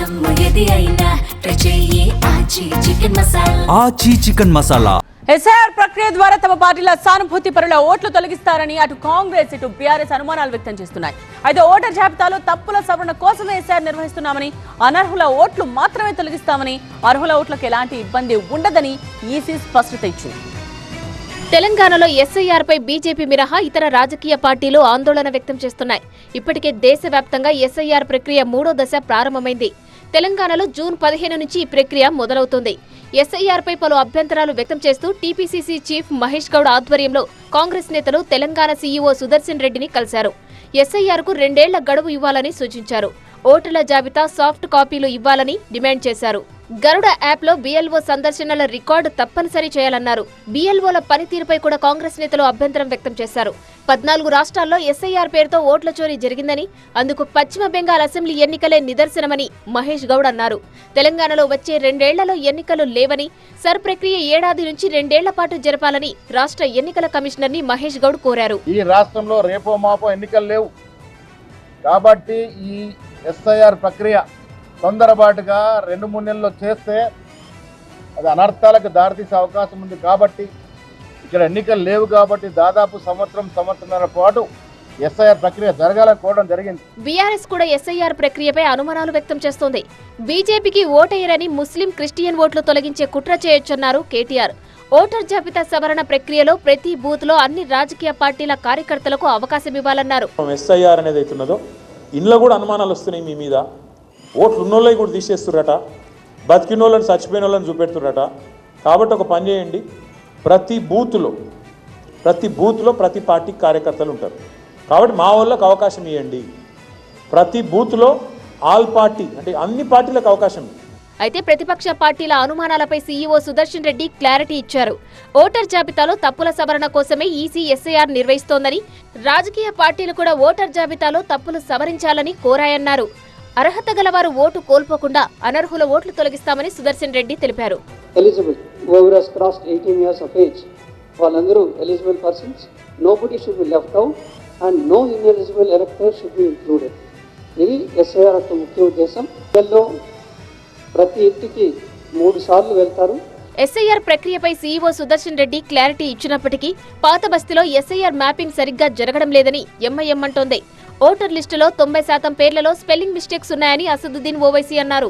ఆచి chicken masala. SIR ప్రక్రియ ద్వారా తమ పార్టీల సానుభూతి పరుల ఓట్లు తొలగిస్తారని అటు కాంగ్రెస్ ఇటు బీఆర్ఎస్ అనుమానాలు వ్యక్తం చేస్తున్నాయి. అయితే ఓటర్ జాబితాలో తప్పుల సవరణ కోసమే ఎస్ఐఆర్ నిర్వహిస్తున్నామని, అనర్హుల ఓట్లు మాత్రమే తొలగిస్తామని, అర్హుల ఓట్లకు ఎలాంటి ఇబ్బంది ఉండదని ఈసీ స్పష్టత ఇచ్చింది. తెలంగాణలో ఎస్ఐఆర్ పై బీజేపీ మినహా ఇతర రాజకీయ పార్టీలు ఆందోళన వ్యక్తం చేస్తున్నాయి. ఇప్పటికే దేశవ్యాప్తంగా ఎస్ఐఆర్ ప్రక్రియ 3వ దశ ప్రారంభమైంది. తెలంగాణలో జూన్ 15 నుంచి ఈ ప్రక్రియ మొదలవుతుంది. ఎస్ఐఆర్ పై పలు అభ్యంతరాలు వ్యక్తం చేస్తూ టీపీసీసీ చీఫ్ మహేష్ గౌడ్ ఆధ్వర్యంలో కాంగ్రెస్ నేతలు తెలంగాణ సీఈఓ సుదర్శన్ రెడ్డిని కలిశారు. ఎస్ఐఆర్ కు 2 ఏళ్ల గడువు ఇవ్వాలని సూచించారు. ఓటర్ల జాబితా సాఫ్ట్ కాపీలు ఇవ్వాలని డిమాండ్ చేశారు. గరుడ యాప్ లో బీఎల్ఓ సందర్శనల రికార్డు తప్పనిసరి చేయాలన్నారు. బీఎల్ఓల పనితీరుపై కూడా కాంగ్రెస్ నేతలు అభ్యంతరం వ్యక్తం చేశారు. 14 రాష్ట్రాల్లో ఎస్ఐఆర్ పేరుతో ఓట్ల చోరీ జరిగిందని, అందుకు పశ్చిమ బెంగాల్ అసెంబ్లీ ఎన్నికలే నిదర్శనమని మహేష్ గౌడ్ అన్నారు. తెలంగాణలో వచ్చే 2 ఏళ్లలో ఎన్నికలు లేవని, సర్ ప్రక్రియ ఏడాది నుంచి 2 ఏళ్ల పాటు జరపాలని రాష్ట్ర ఎన్నికల కమిషనర్ ని మహేష్ గౌడ్ కోరారు. ఈ రాష్ట్రంలో రేపో మాపో ఎన్నికలు లేవు కాబట్టి ఈ ఎస్ఐఆర్ ప్రక్రియ తొందరపాటుగా 2-3 నెలల్లో చేస్తే అది అనర్థాలకు దారితీసే అవకాశం ఉంది. కాబట్టి ఇక్కడ ఎన్నికలు లేవు కాబట్టి దాదాపు సంవత్సరంన్నర పాటు ఎస్ఐఆర్ ప్రక్రియ జరగాలని కోరడం జరిగింది. బీఆర్ఎస్ కూడా ఎస్ఐఆర్ ప్రక్రియపై అనుమానాలు వ్యక్తం చేస్తోంది. బీజేపీకి ఓటేయరని ముస్లిం క్రిస్టియన్ ఓట్లు తొలగించే కుట్ర చేయొచ్చన్నారు కేటీఆర్. ఓటర్ జాబితా సవరణ ప్రక్రియలో ప్రతి బూత్ లో అన్ని రాజకీయ పార్టీల కార్యకర్తలకు అవకాశం ఇవ్వాలన్నారు. ఎస్ఐఆర్ అనేది అవుతున్నదో ఇంట్లో కూడా అనుమానాలు వస్తున్నాయి. మీ మీద ఓట్లు ఉన్నోళ్ళవి కూడా తీసేస్తుర్రట, బతికిన వాళ్ళని చచ్చిపోయిన వాళ్ళని చూపెడుతుర్రట. కాబట్టి ఒక పని చేయండి, ప్రతి బూత్లో ప్రతి పార్టీ కార్యకర్తలు ఉంటారు. కాబట్టి మా వాళ్ళకి అవకాశం ఇవ్వండి. ప్రతి బూత్లో ఆల్ పార్టీ అంటే అన్ని పార్టీలకు అవకాశం. అయితే ప్రతిపక్ష పార్టీల అనుమానాలపై సీఈఓ సుదర్శన్ రెడ్డి క్లారిటీ ఇచ్చారు. ఓటర్ జాబితాలో తప్పుల సవరణ కోసమే ఈసీ ఎస్ఐఆర్ నిర్వహిస్తోందని, రాజకీయ పార్టీలు కూడా ఓటర్ జాబితాలో తప్పులు సవరించాలని కోరాయన్నారు. అర్హత గలవారు ఓటు కోల్పోకుండా అనర్హుల ఓట్లు తొలగిస్తామని సుదర్శన్ రెడ్డి తెలిపారు. Eligible whoever has crossed 18 years of age, వాళ్ళందరూ eligible persons, nobody should be left out and no ineligible elector should be included. ఇది ఎస్ఐఆర్ యొక్క ముఖ్య ఉద్దేశం. వీళ్ళు ప్రతి ఇంటికి 3 సార్లు వెళ్తారు. ఎస్ఐఆర్ ప్రక్రియపై సీఈఓ సుదర్శన్ రెడ్డి క్లారిటీ ఇచ్చినప్పటికీ పాత బస్తీలో ఎస్ఐఆర్ మ్యాపింగ్ సరిగ్గా జరగడం లేదని ఎంఐఎం అంటోంది. ఓటర్ లిస్టులో 90% పేర్లలో స్పెల్లింగ్ మిస్టేక్స్ ఉన్నాయని అసదుద్దీన్ ఓవైసీ అన్నారు.